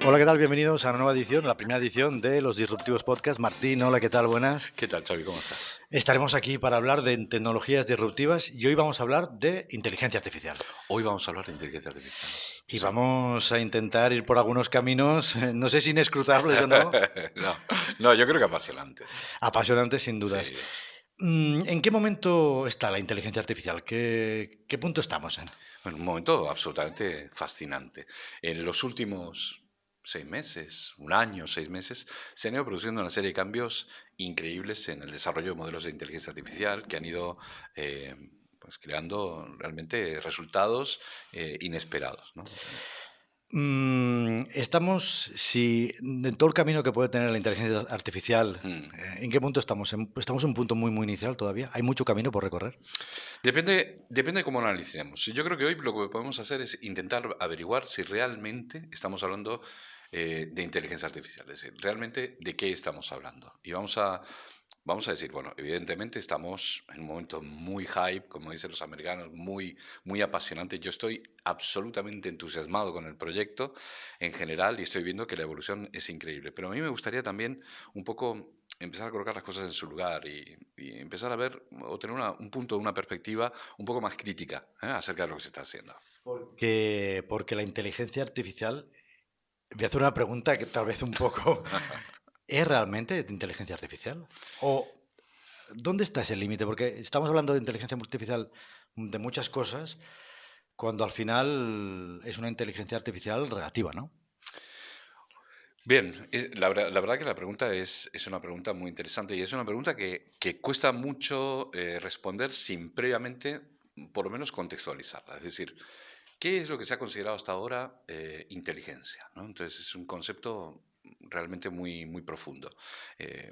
Hola, ¿qué tal? Bienvenidos a una nueva edición, la primera edición de Los Disruptivos Podcast. Martín, hola, ¿qué tal? Buenas. ¿Qué tal, Xavi? ¿Cómo estás? Estaremos aquí para hablar de tecnologías disruptivas y hoy vamos a hablar de inteligencia artificial. Hoy vamos a hablar de inteligencia artificial. Y Sí. vamos a intentar ir por algunos caminos, no sé si inescrutables o no, No, yo creo que apasionantes. apasionantes sin dudas. Sí. ¿En qué momento está la inteligencia artificial? ¿Qué punto estamos en? Bueno, un momento absolutamente fascinante. En los últimos 6 meses, un año, 6 meses, se han ido produciendo una serie de cambios increíbles en el desarrollo de modelos de inteligencia artificial que han ido pues creando realmente resultados inesperados, ¿no? Estamos, si en todo el camino que puede tener la inteligencia artificial, Mm. ¿en qué punto estamos? ¿Estamos en un punto muy, muy inicial todavía? ¿Hay mucho camino por recorrer? Depende de cómo lo analicemos. Yo creo que hoy lo que podemos hacer es intentar averiguar si realmente estamos hablando de inteligencia artificial, es decir, realmente de qué estamos hablando. Y vamos a decir, bueno, evidentemente estamos en un momento muy hype, como dicen los americanos, muy apasionante. Yo estoy absolutamente entusiasmado con el proyecto en general y estoy viendo que la evolución es increíble. Pero a mí me gustaría también un poco empezar a colocar las cosas en su lugar y empezar a ver o tener un punto, una perspectiva un poco más crítica acerca de lo que se está haciendo. Porque la inteligencia artificial, voy a hacer una pregunta que tal vez un poco, ¿es realmente de inteligencia artificial? ¿O dónde está ese límite? Porque estamos hablando de inteligencia artificial de muchas cosas, cuando al final es una inteligencia artificial relativa, ¿no? Bien, la verdad que la pregunta es una pregunta muy interesante y es una pregunta que cuesta mucho responder sin previamente, por lo menos, contextualizarla. Es decir, ¿qué es lo que se ha considerado hasta ahora inteligencia? ¿No? Entonces es un concepto realmente muy profundo.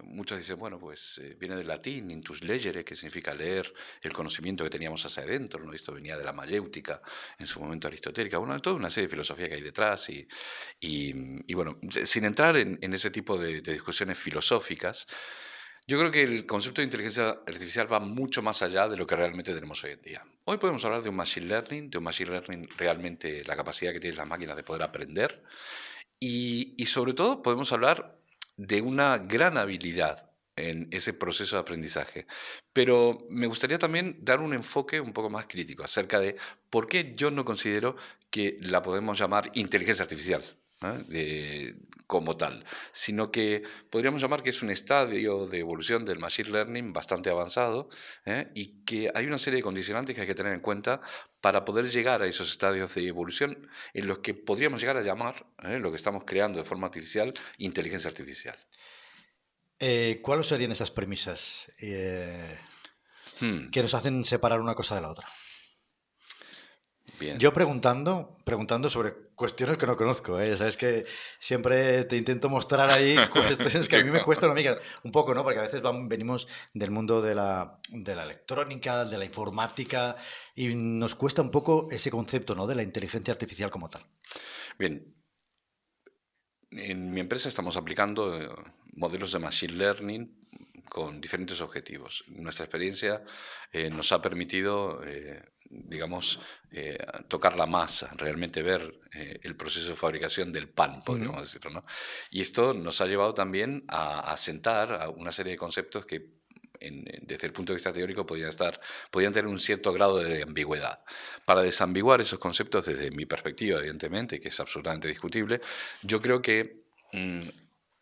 Muchos dicen, bueno, pues viene del latín, intus legere, que significa leer el conocimiento que teníamos hacia adentro, ¿no? Esto venía de la mayéutica, en su momento aristotélica, bueno, toda una serie de filosofía que hay detrás y bueno, sin entrar en ese tipo de discusiones filosóficas, yo creo que el concepto de inteligencia artificial va mucho más allá de lo que realmente tenemos hoy en día. Hoy podemos hablar de un machine learning realmente la capacidad que tienen las máquinas de poder aprender y sobre todo podemos hablar de una gran habilidad en ese proceso de aprendizaje. Pero me gustaría también dar un enfoque un poco más crítico acerca de por qué yo no considero que la podemos llamar inteligencia artificial. Como tal, sino que podríamos llamar que es un estadio de evolución del machine learning bastante avanzado y que hay una serie de condicionantes que hay que tener en cuenta para poder llegar a esos estadios de evolución en los que podríamos llegar a llamar lo que estamos creando de forma artificial inteligencia artificial. ¿Cuáles serían esas premisas Hmm, que nos hacen separar una cosa de la otra? bien. Yo preguntando sobre cuestiones que no conozco, ¿eh? Sabes que siempre te intento mostrar ahí cuestiones que a mí me cuestan un poco, ¿no? Porque a veces venimos del mundo de la electrónica, de la informática, y nos cuesta un poco ese concepto, ¿no? De la inteligencia artificial como tal. Bien, en mi empresa estamos aplicando modelos de machine learning con diferentes objetivos. Nuestra experiencia nos ha permitido, digamos, tocar la masa, realmente ver el proceso de fabricación del pan, Ujú. podríamos decirlo, ¿no? Y esto nos ha llevado también a sentar a una serie de conceptos que desde el punto de vista teórico podían tener un cierto grado de ambigüedad. Para desambiguar esos conceptos desde mi perspectiva, evidentemente, que es absolutamente discutible, yo creo que mm,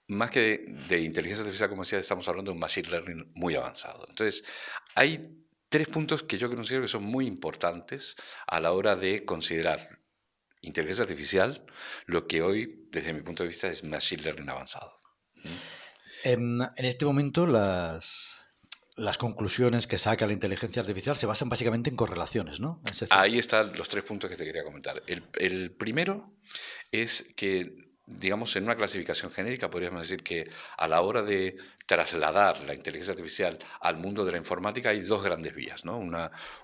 más que de inteligencia artificial, como decía, estamos hablando de un machine learning muy avanzado. Entonces, hay tres puntos que yo considero que son muy importantes a la hora de considerar inteligencia artificial, lo que hoy, desde mi punto de vista, es machine learning avanzado. ¿Mm? En este momento, las conclusiones que saca la inteligencia artificial se basan básicamente en correlaciones, ¿no? Es decir, Ahí están los tres puntos que te quería comentar. El primero es que, digamos, en una clasificación genérica podríamos decir que a la hora de trasladar la inteligencia artificial al mundo de la informática hay dos grandes vías, ¿no?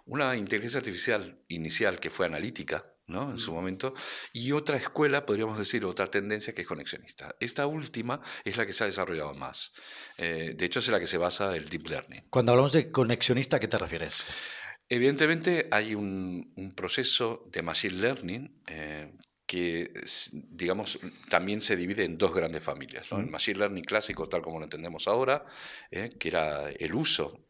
Una inteligencia artificial inicial que fue analítica, ¿no? En su momento, y otra escuela, podríamos decir, otra tendencia que es conexionista. Esta última es la que se ha desarrollado más. De hecho, es en la que se basa el deep learning. cuando hablamos de conexionista, ¿a qué te refieres? Evidentemente hay un proceso de machine learning digamos, también se divide en dos grandes familias, ¿no? El Mm. Machine Learning clásico, tal como lo entendemos ahora, que era el uso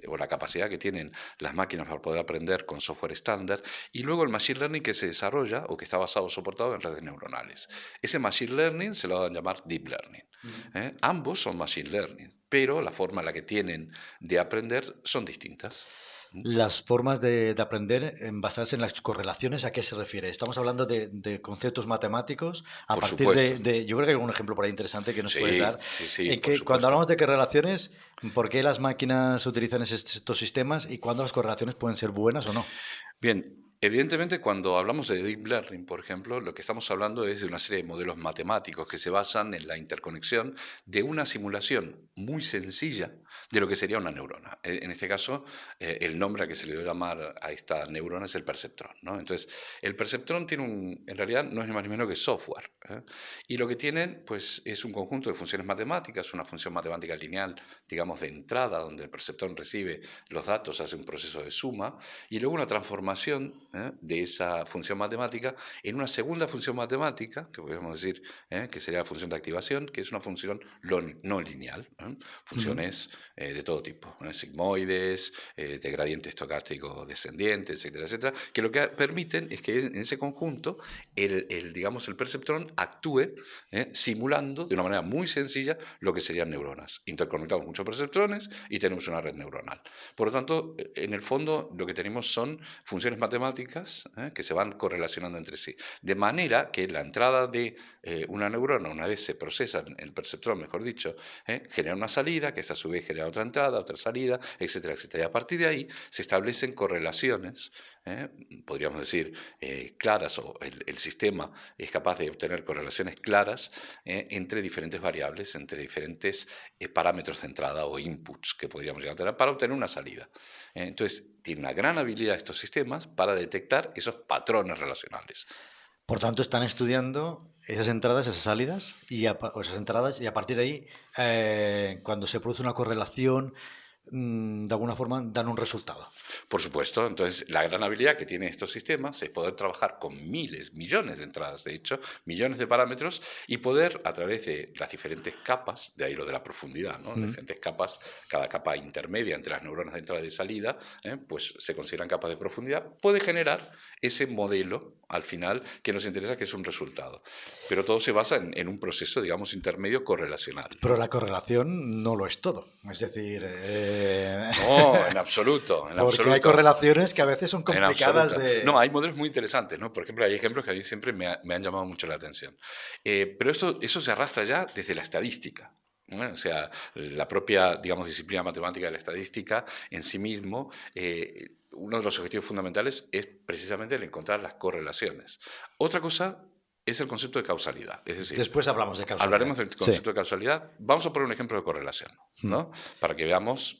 o la capacidad que tienen las máquinas para poder aprender con software estándar, y luego el Machine Learning que se desarrolla o que está basado o soportado en redes neuronales. Ese Machine Learning se lo van a llamar Deep Learning. Mm. Ambos son Machine Learning, pero la forma en la que tienen de aprender son distintas. ¿Mm? Las formas de aprender en basarse en las correlaciones, ¿a qué se refiere? Estamos hablando de conceptos matemáticos a Por partir supuesto. yo creo que hay un ejemplo por ahí interesante que nos puedes Sí, dar, sí, sí, en por que cuando supuesto. hablamos de correlaciones, ¿por qué las máquinas utilizan estos sistemas y cuándo las correlaciones pueden ser buenas o no? Bien, evidentemente cuando hablamos de Deep Learning, por ejemplo, lo que estamos hablando es de una serie de modelos matemáticos que se basan en la interconexión de una simulación muy sencilla de lo que sería una neurona. En este caso, el nombre a que se le debe llamar a esta neurona es el perceptrón, ¿no? Entonces, el perceptrón tiene en realidad no es ni más ni menos que software, ¿eh? Y lo que tienen, pues, es un conjunto de funciones matemáticas, una función matemática lineal, digamos, de entrada, donde el perceptrón recibe los datos, hace un proceso de suma, y luego una transformación de esa función matemática en una segunda función matemática, que podríamos decir que sería la función de activación, que es una función no lineal, Ujú. funciones de todo tipo, sigmoides, de gradiente estocástico descendiente, etcétera, etcétera, que lo que permiten es que en ese conjunto digamos, el perceptrón actúe simulando de una manera muy sencilla lo que serían neuronas. Interconectamos muchos perceptrones y tenemos una red neuronal. Por lo tanto, en el fondo lo que tenemos son funciones matemáticas que se van correlacionando entre sí. De manera que la entrada de una neurona, una vez se procesa en el perceptrón, mejor dicho, genera una salida, que esta a su vez genera otra entrada, otra salida, etcétera, etcétera. Y a partir de ahí se establecen correlaciones, ¿eh? Podríamos decir claras, o el sistema es capaz de obtener correlaciones claras entre diferentes variables, entre diferentes parámetros de entrada o inputs que podríamos llegar a tener para obtener una salida. Entonces, tiene una gran habilidad estos sistemas para detectar esos patrones relacionales. Por tanto, están estudiando esas entradas, esas salidas o esas entradas y a partir de ahí, cuando se produce una correlación, de alguna forma dan un resultado. Por supuesto, entonces la gran habilidad que tienen estos sistemas es poder trabajar con miles, millones de entradas, de hecho, millones de parámetros, y poder a través de las diferentes capas, de ahí lo de la profundidad, ¿no? Las Mm. diferentes capas, cada capa intermedia entre las neuronas de entrada y de salida, pues se consideran capas de profundidad, puede generar ese modelo al final que nos interesa, que es un resultado. Pero todo se basa en un proceso, digamos, intermedio correlacional, Pero ¿no? la correlación no lo es todo. Es decir, No, en absoluto, en porque hay absoluto. correlaciones que a veces son En complicadas absoluta. No, de... hay modelos muy interesantes, ¿no? Por ejemplo, hay ejemplos que a mí siempre me han llamado mucho la atención. Pero eso se arrastra ya desde la estadística, ¿no? O sea, la propia, digamos, disciplina matemática de la estadística en sí mismo, uno de los objetivos fundamentales es precisamente el encontrar las correlaciones. Otra cosa es el concepto de causalidad, es decir, Después hablamos de causalidad. hablaremos del Sí. concepto de causalidad. Vamos a poner un ejemplo de correlación, Mm. ¿no? Para que veamos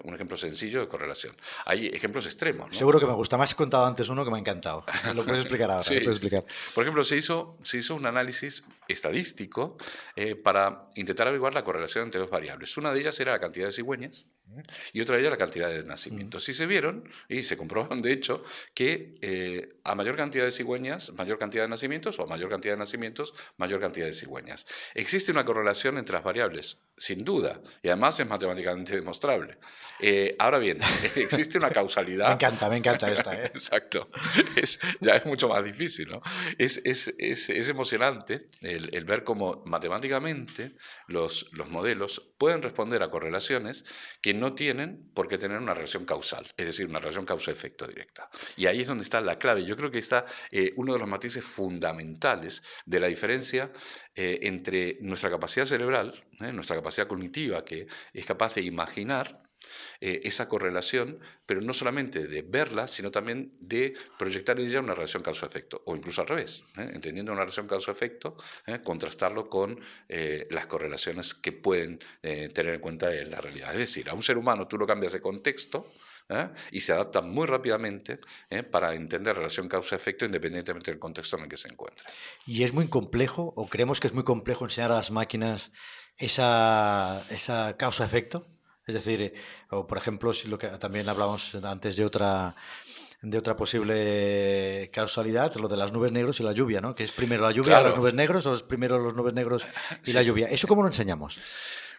un ejemplo sencillo de correlación. Hay ejemplos extremos, ¿no? Seguro que me gusta. Me has contado antes uno que me ha encantado. Lo puedes explicar ahora. Lo Sí, puedes sí, sí. explicar. Por ejemplo, se hizo un análisis estadístico para intentar averiguar la correlación entre dos variables. Una de ellas era la cantidad de cigüeñas y otra de ellas la cantidad de Mm. nacimientos. Y se vieron, y se comprobaron de hecho, que a mayor cantidad de cigüeñas, mayor cantidad de nacimientos, o a mayor cantidad de nacimientos, mayor cantidad de cigüeñas. Existe una correlación entre las variables, sin duda, y además es matemáticamente demostrable. Ahora bien, existe una causalidad. Me encanta esta, ¿eh? Exacto. Ya es mucho más difícil, ¿no? Es emocionante el ver cómo matemáticamente los modelos pueden responder a correlaciones que no tienen por qué tener una relación causal, es decir, una relación causa-efecto directa. Y ahí es donde está la clave. Yo creo que está uno de los matices fundamentales de la diferencia entre nuestra capacidad cerebral, nuestra capacidad cognitiva, que es capaz de imaginar esa correlación, pero no solamente de verla, sino también de proyectar en ella una relación causa-efecto, o incluso al revés, entendiendo una relación causa-efecto, contrastarlo con las correlaciones que pueden tener en cuenta en la realidad. Es decir, a un ser humano tú lo cambias de contexto, y se adapta muy rápidamente para entender relación causa-efecto independientemente del contexto en el que se encuentre. Y es muy complejo, o creemos que es muy complejo enseñar a las máquinas esa causa-efecto. Es decir, o por ejemplo, si lo que también hablamos antes de otra posible causalidad, lo de las nubes negras y la lluvia, ¿no? Que es primero la lluvia, las Claro, nubes negras, o es primero las nubes negras y la sí, sí. lluvia. ¿Eso cómo lo enseñamos? ¿O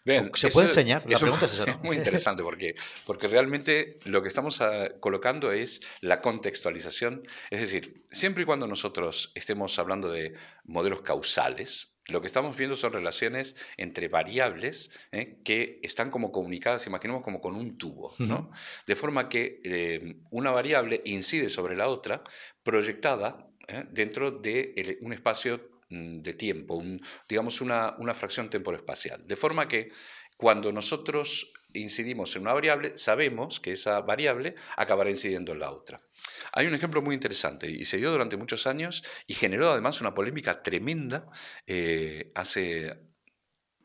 Bien, se puede eso, enseñar? La eso pregunta es esa, es ¿no? muy interesante porque realmente lo que estamos colocando es la contextualización. Es decir, siempre y cuando nosotros estemos hablando de modelos causales, lo que estamos viendo son relaciones entre variables que están como comunicadas, imaginemos como con un tubo, Ujú. ¿no? De forma que una variable incide sobre la otra proyectada dentro de un espacio de tiempo, digamos una fracción temporoespacial. De forma que cuando nosotros incidimos en una variable, sabemos que esa variable acabará incidiendo en la otra. Hay un ejemplo muy interesante y se dio durante muchos años y generó además una polémica tremenda hace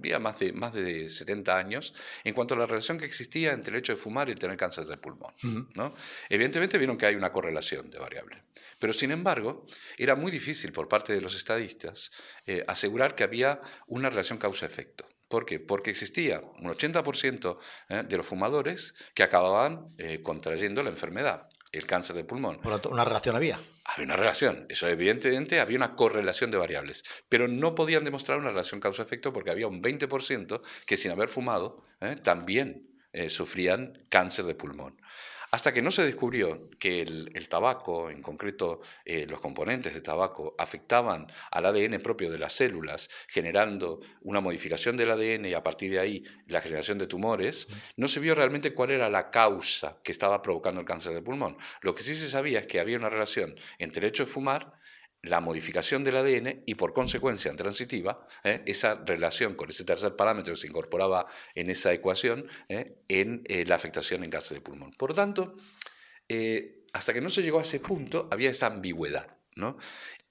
ya más de 70 años en cuanto a la relación que existía entre el hecho de fumar y el tener cáncer del pulmón. Ujú. ¿No? Evidentemente vieron que hay una correlación de variable, pero sin embargo era muy difícil por parte de los estadistas asegurar que había una relación causa-efecto. ¿Por qué? Porque existía un 80% de los fumadores que acababan contrayendo la enfermedad, el cáncer de pulmón. Por lo tanto, una relación había. Había una relación, eso evidentemente había una correlación de variables, pero no podían demostrar una relación causa-efecto porque había un 20% que sin haber fumado también sufrían cáncer de pulmón. Hasta que no se descubrió que el tabaco, en concreto los componentes de tabaco, afectaban al ADN propio de las células, generando una modificación del ADN y a partir de ahí la generación de tumores, no se vio realmente cuál era la causa que estaba provocando el cáncer de pulmón. Lo que sí se sabía es que había una relación entre el hecho de fumar, la modificación del ADN y por consecuencia en transitiva, esa relación con ese tercer parámetro que se incorporaba en esa ecuación en la afectación en cáncer de pulmón. Por lo tanto, hasta que no se llegó a ese punto había esa ambigüedad, ¿no?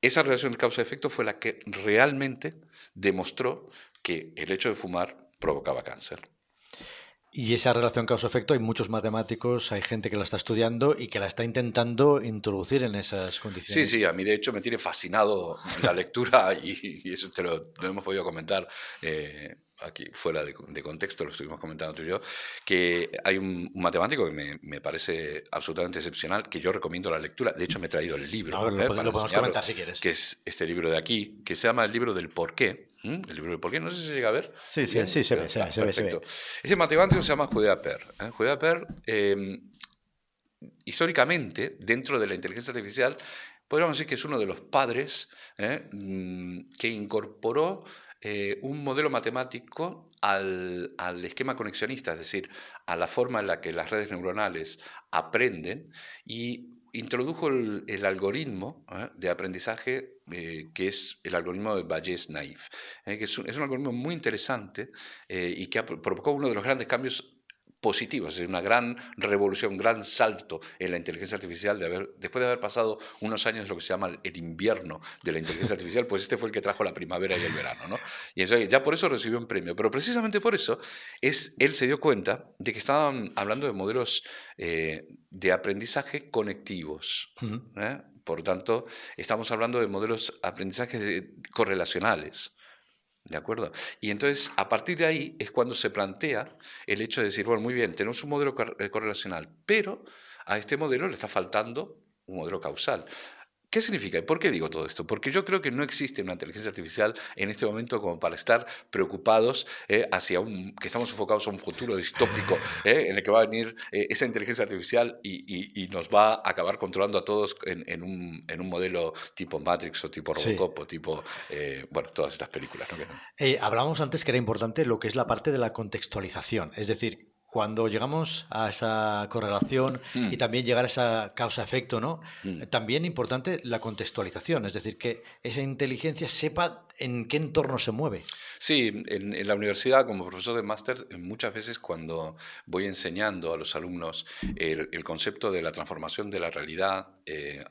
Esa relación de causa-efecto fue la que realmente demostró que el hecho de fumar provocaba cáncer. Y esa relación causa-efecto, hay muchos matemáticos, hay gente que la está estudiando y que la está intentando introducir en esas Sí, condiciones. sí, a mí de hecho me tiene fascinado la lectura y eso te lo hemos podido comentar aquí fuera de contexto, lo estuvimos comentando tú y yo, que hay un matemático que me parece absolutamente excepcional, que yo recomiendo la lectura, de hecho me he traído el libro No, para lo podemos enseñarlo, comentar si quieres. que es este libro de aquí, que se llama El libro del porqué. El libro del porqué, no sé si se llega a ver. Sí, sí, Bien, sí, se ve, se ve, se ve, se ve. perfecto. Ese matemático se llama Judea Per. Judea Per históricamente, dentro de la inteligencia artificial, podríamos decir que es uno de los padres que incorporó un modelo matemático al esquema conexionista, es decir, a la forma en la que las redes neuronales aprenden y introdujo el algoritmo de aprendizaje que es el algoritmo de Bayes-Naïf, que es un algoritmo muy interesante y que provocó uno de los grandes cambios positivos, es decir, una gran revolución, un gran salto en la inteligencia artificial después de haber pasado unos años lo que se llama el invierno de la inteligencia artificial, pues este fue el que trajo la primavera y el verano, ¿no? Y eso, ya por eso recibió un premio, pero precisamente por eso él se dio cuenta de que estaban hablando de modelos de aprendizaje conectivos. Ujú. Por lo tanto, estamos hablando de modelos de aprendizaje correlacionales. ¿De acuerdo? Y entonces, a partir de ahí es cuando se plantea el hecho de decir, bueno, muy bien, tenemos un modelo correlacional, pero a este modelo le está faltando un modelo causal. ¿Qué significa? ¿Y por qué digo todo esto? Porque yo creo que no existe una inteligencia artificial en este momento como para estar preocupados hacia que estamos enfocados a un futuro distópico en el que va a venir esa inteligencia artificial y nos va a acabar controlando a todos en un modelo tipo Matrix o tipo Sí. Robocop o tipo, bueno, todas estas películas, ¿no? Hablábamos antes que era importante lo que es la parte de la contextualización, es decir, cuando llegamos a esa correlación y Mm, también llegar a esa causa-efecto, ¿no? mm. También importante la contextualización, es decir, que esa inteligencia sepa en qué entorno se mueve. Sí, en la universidad como profesor de máster, muchas veces cuando voy enseñando a los alumnos el concepto de la transformación de la realidad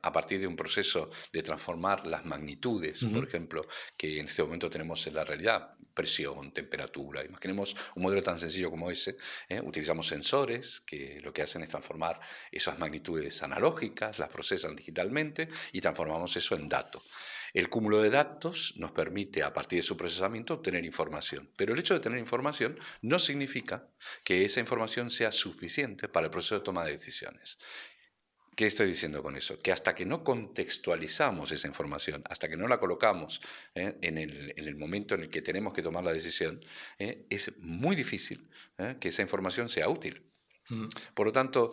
a partir de un proceso de transformar las magnitudes, por Ujú. ejemplo, que en este momento tenemos en la realidad, presión, temperatura, imaginemos un modelo tan sencillo como ese, utilizamos sensores que lo que hacen es transformar esas magnitudes analógicas, las procesan digitalmente y transformamos eso en datos. El cúmulo de datos nos permite, a partir de su procesamiento, obtener información. Pero el hecho de tener información no significa que esa información sea suficiente para el proceso de toma de decisiones. ¿Qué estoy diciendo con eso? Que hasta que no contextualizamos esa información, hasta que no la colocamos en el momento en el que tenemos que tomar la decisión, es muy difícil que esa información sea útil. Mm. Por lo tanto,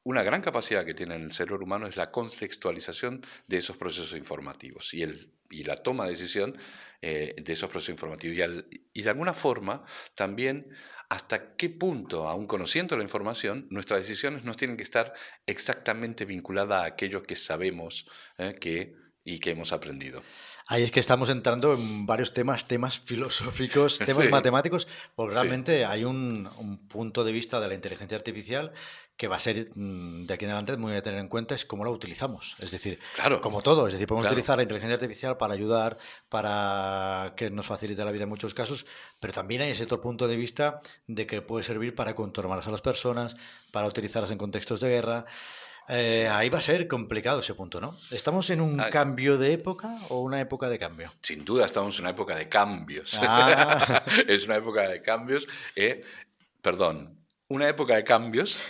una gran capacidad que tiene el cerebro humano es la contextualización de esos procesos informativos y la toma de decisión de esos procesos informativos. Y de alguna forma también hasta qué punto, aun conociendo la información, nuestras decisiones no tienen que estar exactamente vinculadas a aquello que sabemos y que hemos aprendido. Ahí es que estamos entrando en varios temas filosóficos, temas Sí, matemáticos, porque sí, realmente hay un punto de vista de la inteligencia artificial que va a ser de aquí en adelante muy a tener en cuenta, es cómo la utilizamos. Es decir, claro, como todo, es decir, podemos claro. utilizar la inteligencia artificial para ayudar, para que nos facilite la vida en muchos casos, pero también hay ese otro punto de vista de que puede servir para controlar a las personas, para utilizarlas en contextos de guerra. Sí. Ahí va a ser complicado ese punto, ¿no? ¿Estamos en un cambio de época o una época de cambio? Sin duda estamos en una época de cambios. Ah, Es una época de cambios, perdón, una época de cambios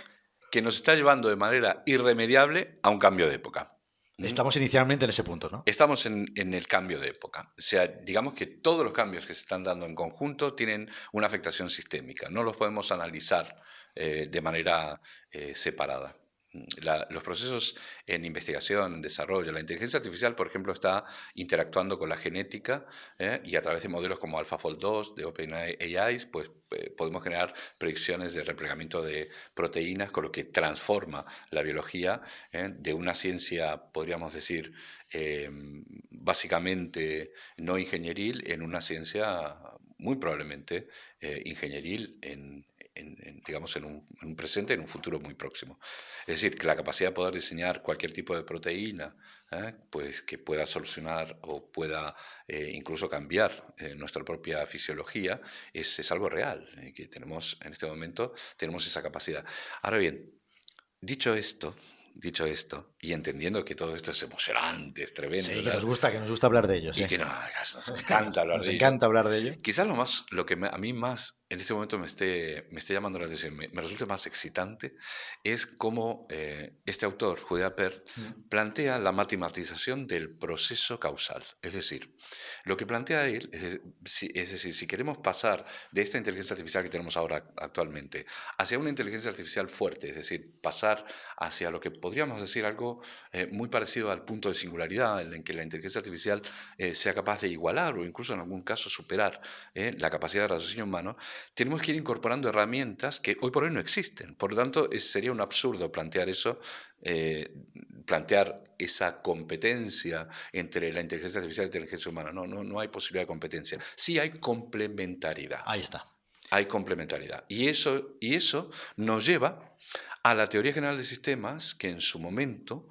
que nos está llevando de manera irremediable a un cambio de época. ¿Mm? estamos inicialmente en ese punto, ¿no? Estamos en el cambio de época. O sea, digamos que todos los cambios que se están dando en conjunto tienen una afectación sistémica. No los podemos analizar de manera separada. Los procesos en investigación, en desarrollo, la inteligencia artificial, por ejemplo, está interactuando con la genética y a través de modelos como AlphaFold 2 de OpenAI, pues podemos generar predicciones de replegamiento de proteínas, con lo que transforma la biología de una ciencia, podríamos decir, básicamente no ingenieril, en una ciencia muy probablemente ingenieril digamos, en un presente, en un futuro muy próximo. Es decir, que la capacidad de poder diseñar cualquier tipo de proteína, pues que pueda solucionar o pueda incluso cambiar nuestra propia fisiología, es algo real, que tenemos en este momento, tenemos esa capacidad. Ahora bien, dicho esto, y entendiendo que todo esto es emocionante, es tremendo, Sí, tal, que nos gusta hablar de ellos, y ¿eh? que nos encanta hablar Nos de ello, encanta hablar de ello. quizás lo que a mí más en este momento me esté llamando la atención, me resulte más excitante, es cómo este autor, Judea Per, Mm. plantea la matematización del proceso causal. Es decir, lo que plantea él, es decir, si queremos pasar de esta inteligencia artificial que tenemos ahora actualmente hacia una inteligencia artificial fuerte, es decir, pasar hacia lo que podríamos decir algo muy parecido al punto de singularidad, en el que la inteligencia artificial sea capaz de igualar o incluso en algún caso superar la capacidad de raciocinio humano, tenemos que ir incorporando herramientas que hoy por hoy no existen. Por lo tanto, sería un absurdo plantear eso, eh, plantear esa competencia entre la inteligencia artificial y la inteligencia humana. No hay posibilidad de competencia. Sí hay complementariedad. Ahí está. Hay complementariedad. Y eso nos lleva a la teoría general de sistemas que en su momento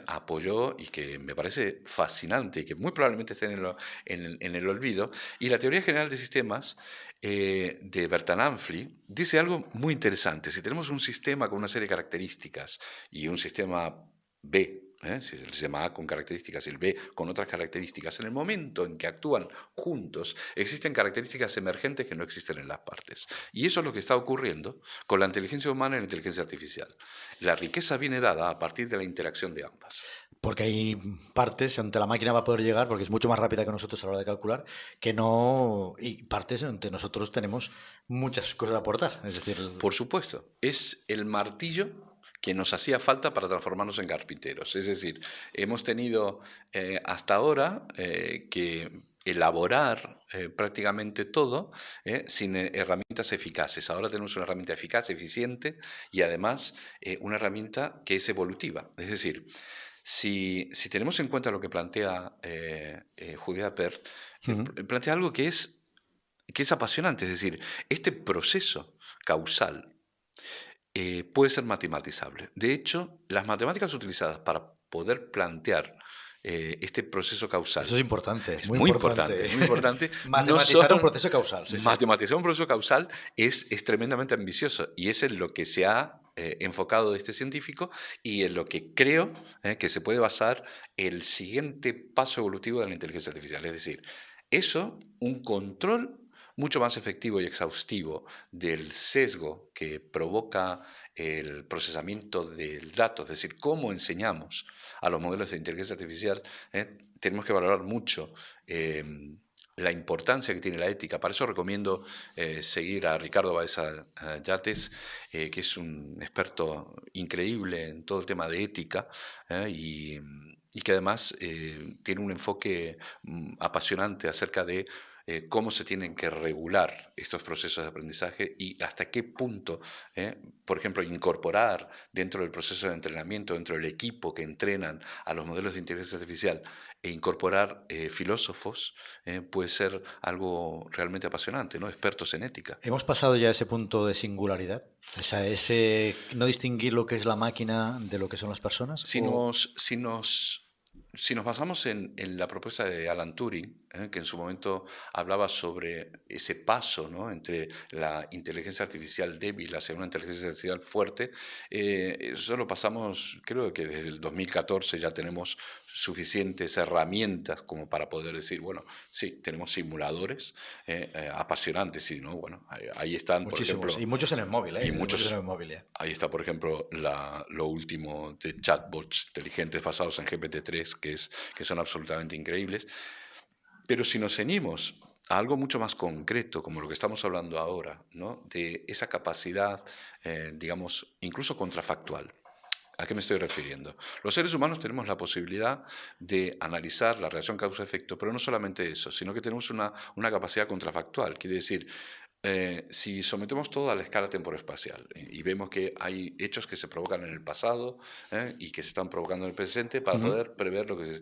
apoyó y que me parece fascinante y que muy probablemente esté en el olvido. Y la teoría general de sistemas de Bertalan Anfli dice algo muy interesante. Si tenemos un sistema con una serie de características y un sistema B, si el sistema A con características y el B con otras características, en el momento en que actúan juntos, existen características emergentes que no existen en las partes. Y eso es lo que está ocurriendo con la inteligencia humana y la inteligencia artificial. La riqueza viene dada a partir de la interacción de ambas. Porque hay partes ante la máquina va a poder llegar, porque es mucho más rápida que nosotros a la hora de calcular, que no. Y partes ante nosotros tenemos muchas cosas a aportar. Es decir, Por supuesto, es el martillo que nos hacía falta para transformarnos en carpinteros. Es decir, hemos tenido hasta ahora que elaborar prácticamente todo sin herramientas eficaces. Ahora tenemos una herramienta eficaz, eficiente y además una herramienta que es evolutiva. Es decir, si tenemos en cuenta lo que plantea Judea Per, ujú. plantea algo que es apasionante. Es decir, este proceso causal puede ser matematizable. De hecho, las matemáticas utilizadas para poder plantear este proceso causal Eso es importante, es muy importante. muy importante. No Matematizar un son proceso causal, sí, sí. matematizar un proceso causal es tremendamente ambicioso y es en lo que se ha enfocado este científico y en lo que creo que se puede basar el siguiente paso evolutivo de la inteligencia artificial. Es decir, eso, un control mucho más efectivo y exhaustivo del sesgo que provoca el procesamiento del dato, es decir, cómo enseñamos a los modelos de inteligencia artificial, tenemos que valorar mucho la importancia que tiene la ética. Para eso recomiendo seguir a Ricardo Baeza Yates, que es un experto increíble en todo el tema de ética, y que además tiene un enfoque apasionante acerca de cómo se tienen que regular estos procesos de aprendizaje y hasta qué punto, por ejemplo, incorporar dentro del proceso de entrenamiento, dentro del equipo que entrenan a los modelos de inteligencia artificial, e incorporar filósofos puede ser algo realmente apasionante, ¿no? Expertos en ética. ¿Hemos pasado ya a ese punto de singularidad? O sea, ese no distinguir lo que es la máquina de lo que son las personas. Si nos basamos en la propuesta de Alan Turing, que en su momento hablaba sobre ese paso, ¿no?, entre la inteligencia artificial débil hacia una inteligencia artificial fuerte, eso lo pasamos, creo que desde el 2014 ya tenemos suficientes herramientas como para poder decir, bueno, sí, tenemos simuladores apasionantes, sí, ¿no? Bueno, ahí están, por Muchísimos. ejemplo, Y muchos en el móvil, y muchos en muchos. el móvil, ¿eh? Ahí está, por ejemplo, lo último de chatbots inteligentes basados en GPT-3, que son absolutamente increíbles. Pero si nos ceñimos a algo mucho más concreto, como lo que estamos hablando ahora, ¿no?, de esa capacidad, digamos, incluso contrafactual. ¿A qué me estoy refiriendo? Los seres humanos tenemos la posibilidad de analizar la relación causa-efecto, pero no solamente eso, sino que tenemos una capacidad contrafactual. Quiere decir, si sometemos todo a la escala temporoespacial y vemos que hay hechos que se provocan en el pasado y que se están provocando en el presente para poder prever lo que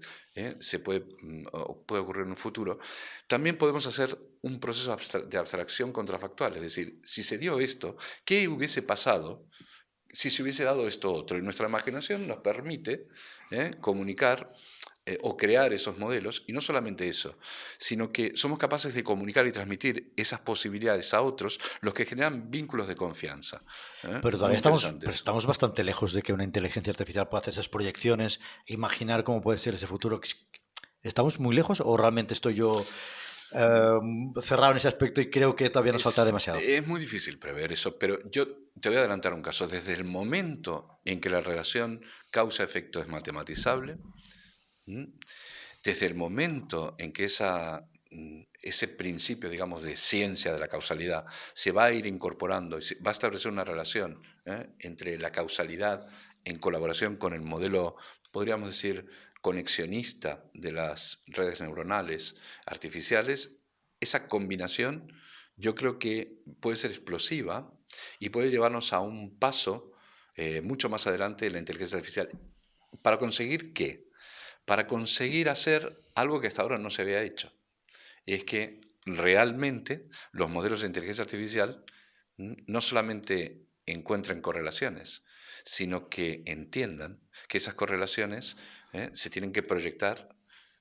se puede, o puede ocurrir en un futuro, también podemos hacer un proceso de abstracción contrafactual. Es decir, si se dio esto, ¿qué hubiese pasado si se hubiese dado esto otro? Y nuestra imaginación nos permite comunicar o crear esos modelos, y no solamente eso, sino que somos capaces de comunicar y transmitir esas posibilidades a otros, los que generan vínculos de confianza. Pero Muy todavía interesante eso. estamos bastante lejos de que una inteligencia artificial pueda hacer esas proyecciones, imaginar cómo puede ser ese futuro. ¿Estamos muy lejos o realmente estoy yo cerrado en ese aspecto y creo que todavía nos falta demasiado? Es muy difícil prever eso, pero yo te voy a adelantar un caso. Desde el momento en que la relación causa-efecto es matematizable, desde el momento en que ese principio, digamos, de ciencia de la causalidad se va a ir incorporando y va a establecer una relación entre la causalidad en colaboración con el modelo, podríamos decir, conexionista de las redes neuronales artificiales, esa combinación yo creo que puede ser explosiva y puede llevarnos a un paso mucho más adelante de la inteligencia artificial. ¿Para conseguir qué? Para conseguir hacer algo que hasta ahora no se había hecho. Y es que realmente los modelos de inteligencia artificial no solamente encuentren correlaciones, sino que entiendan que esas correlaciones se tienen que proyectar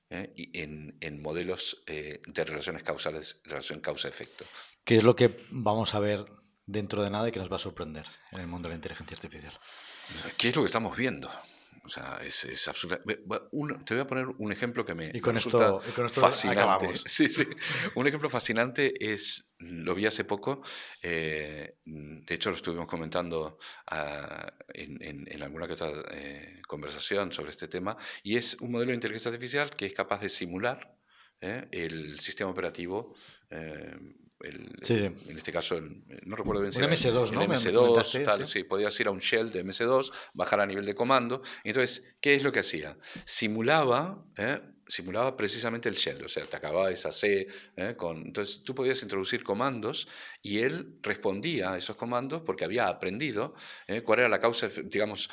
en modelos de relaciones causales, relación causa-efecto. ¿Qué es lo que vamos a ver dentro de nada y que nos va a sorprender en el mundo de la inteligencia artificial? ¿Qué es lo que estamos viendo? O sea, es absoluta. Te voy a poner un ejemplo que me Con resulta esto fascinante. acabamos. Sí, sí. Un ejemplo fascinante lo vi hace poco, de hecho lo estuvimos comentando en alguna que otra conversación sobre este tema, y es un modelo de inteligencia artificial que es capaz de simular el sistema operativo, Sí, sí. en este caso, no recuerdo bien si Un era MS2, el ¿no? Me MS2, comentaste, tal, sí. sí, podías ir a un shell de MS2, bajar a nivel de comando. Entonces, ¿qué es lo que hacía? Simulaba precisamente el shell, o sea, te acababa esa C, entonces tú podías introducir comandos y él respondía a esos comandos porque había aprendido cuál era la causa, digamos,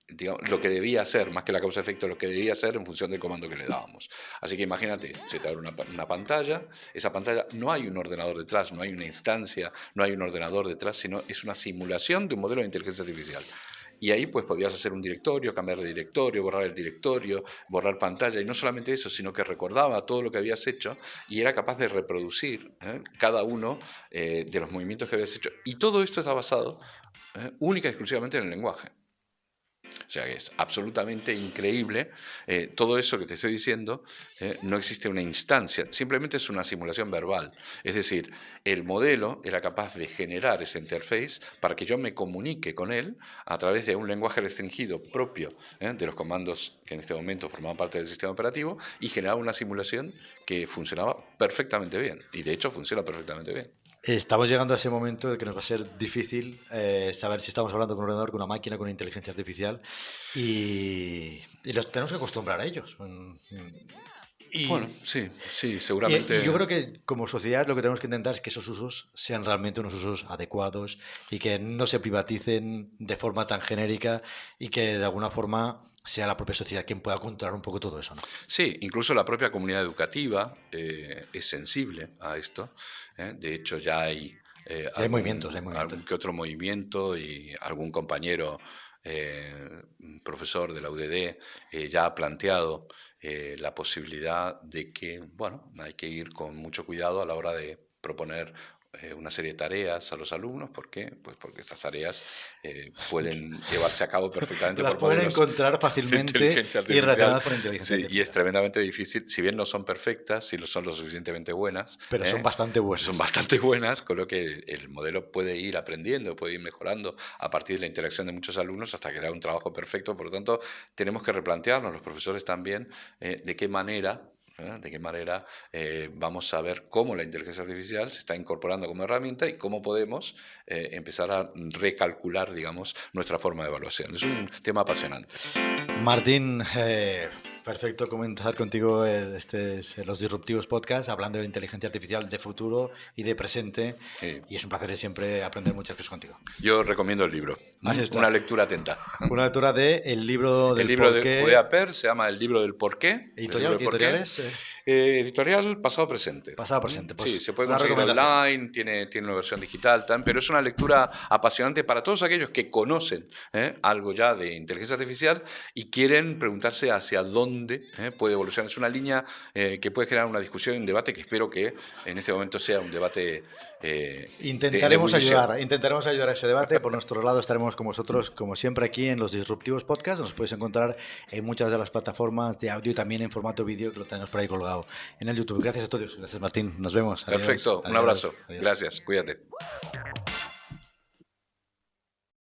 digamos, lo que debía hacer, más que la causa-efecto, lo que debía hacer en función del comando que le dábamos. Así que imagínate, se te abre una pantalla, esa pantalla no hay un ordenador detrás, no hay una instancia, no hay un ordenador detrás, sino es una simulación de un modelo de inteligencia artificial. Y ahí pues podías hacer un directorio, cambiar de directorio, borrar el directorio, borrar pantalla, y no solamente eso, sino que recordaba todo lo que habías hecho y era capaz de reproducir cada uno de los movimientos que habías hecho. Y todo esto está basado única y exclusivamente en el lenguaje. O sea, que es absolutamente increíble. Todo eso que te estoy diciendo, no existe una instancia, simplemente es una simulación verbal. Es decir, el modelo era capaz de generar ese interface para que yo me comunique con él a través de un lenguaje restringido propio de los comandos que en este momento formaban parte del sistema operativo y generaba una simulación que funcionaba perfectamente bien. Y de hecho funciona perfectamente bien. Estamos llegando a ese momento de que nos va a ser difícil saber si estamos hablando con un ordenador, con una máquina, con una inteligencia artificial y los tenemos que acostumbrar a ellos. Bueno, sí, Y seguramente. yo creo que como sociedad lo que tenemos que intentar es que esos usos sean realmente unos usos adecuados y que no se privaticen de forma tan genérica y que de alguna forma sea la propia sociedad quien pueda controlar un poco todo eso, ¿no? Sí, incluso la propia comunidad educativa es sensible a esto. De hecho, ya hay Y hay movimientos, hay movimientos. algún que otro movimiento y algún compañero profesor de la UDD ya ha planteado la posibilidad de que, bueno, hay que ir con mucho cuidado a la hora de proponer una serie de tareas a los alumnos. ¿Por qué? Pues porque estas tareas pueden llevarse a cabo perfectamente Las por pueden modelos encontrar de fácilmente inteligencia y artificial. relacionadas por inteligencia Sí, y es artificial. tremendamente difícil, si bien no son perfectas, si son lo suficientemente buenas, Pero son bastante son buenas. bastante buenas, con lo que el modelo puede ir aprendiendo, puede ir mejorando a partir de la interacción de muchos alumnos hasta crear un trabajo perfecto. Por lo tanto, tenemos que replantearnos, los profesores también, de qué manera vamos a ver cómo la inteligencia artificial se está incorporando como herramienta y cómo podemos empezar a recalcular, digamos, nuestra forma de evaluación. Es un tema apasionante. Martín, perfecto comenzar contigo los Disruptivos Podcast, hablando de inteligencia artificial de futuro y de presente. Y es un placer siempre aprender muchas cosas contigo. Yo recomiendo el libro. Ahí está. Una lectura atenta. Una lectura de El libro del El libro porqué. de Judea Per se llama El libro del porqué. ¿Editorial? ¿Qué editorial es? Editorial Pasado Presente. Pasado Presente. Pues Sí, se puede una conseguir recomendación. online, tiene una versión digital también, pero es una lectura apasionante para todos aquellos que conocen algo ya de inteligencia artificial y quieren preguntarse hacia dónde puede evolucionar. Es una línea que puede generar una discusión y un debate que espero que en este momento sea un debate Intentaremos ayudar a ese debate. Por nuestro lado estaremos con vosotros, como siempre, aquí en los Disruptivos Podcast. Nos podéis encontrar en muchas de las plataformas de audio y también en formato vídeo, que lo tenemos por ahí colgado en el YouTube. Gracias a todos. Gracias, Martín. Nos vemos. Perfecto. Adiós. Un abrazo. Adiós. Gracias. Cuídate.